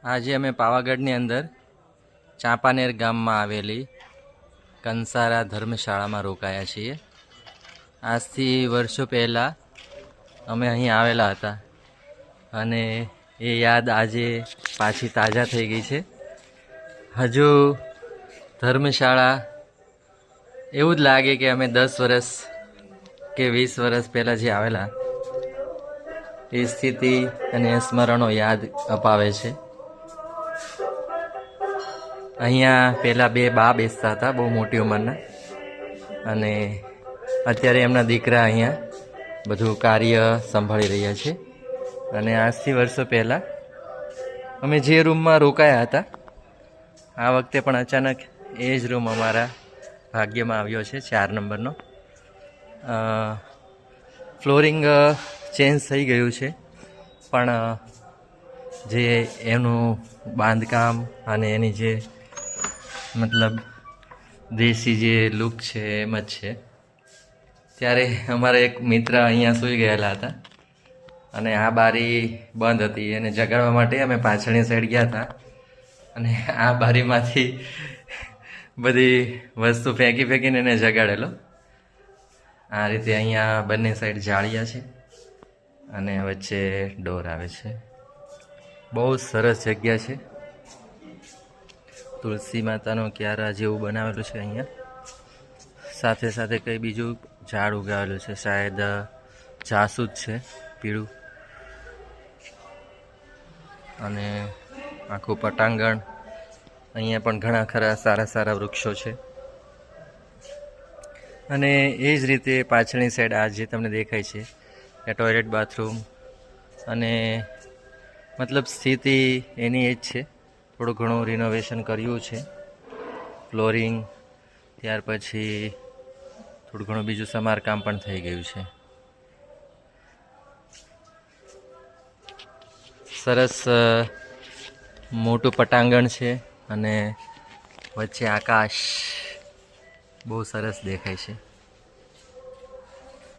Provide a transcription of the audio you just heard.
આજે અમે પાવાગઢની અંદર ચાંપાનેર ગામમાં આવેલી કંસારા ધર્મશાળામાં રોકાયા છીએ. આજથી વર્ષો પહેલાં અમે અહીં આવેલા હતા અને એ યાદ આજે પાછી તાજા થઈ ગઈ છે. હજુ ધર્મશાળા એવું જ લાગે કે અમે 10 વર્ષ કે 20 વર્ષ પહેલાં જે આવેલા એ સ્થિતિ અને સ્મરણો યાદ અપાવે છે. અહીંયા પહેલાં 2 બા બેસતા હતા, બહુ મોટી ઉંમરના, અને અત્યારે એમના દીકરા અહીંયા બધું કાર્ય સંભાળી રહ્યા છે. અને આજથી વર્ષો પહેલાં અમે જે રૂમમાં રોકાયા હતા, આ વખતે પણ અચાનક એ જ રૂમ અમારા ભાગ્યમાં આવ્યો છે, 4 નંબરનો. ફ્લોરિંગ ચેન્જ થઈ ગયું છે, પણ જે એનું બાંધકામ અને એની જે મતલબ દેશી જે લુક છે એમ જ છે. ત્યારે અમારા એક મિત્ર અહીંયા સૂઈ ગયેલા હતા અને આ બારી બંધ હતી, એને જગાડવા માટે અમે પાછળની સાઈડ ગયા હતા અને આ બારીમાંથી બધી વસ્તુ ફેંકીને એને જગાડેલો. આ રીતે અહીંયા બંને સાઈડ જાળિયા છે અને વચ્ચે ડોર આવે છે. બહુ સરસ જગ્યા છે. તુલસી માતાનો ક્યારા જેવું બનાવેલું છે અહીંયા. સાથે સાથે કંઈ બીજું ઝાડ ઉગાવેલું છે, શાયદ જાસૂદ છે, પીળું. અને આખું પટાંગણ, અહીંયા પણ ઘણા ખરા સારા વૃક્ષો છે. અને એ જ રીતે પાછળની સાઈડ આ જે તમને દેખાય છે એ ટોયલેટ, બાથરૂમ, અને મતલબ સ્થિતિ એની એ જ છે. થોડું ઘણું રિનોવેશન કર્યું છે, ફ્લોરિંગ, ત્યાર પછી થોડું ઘણું બીજું સમારકામ પણ થઈ ગયું છે. સરસ મોટું પટાંગણ છે અને વચ્ચે આકાશ બહુ સરસ દેખાય છે.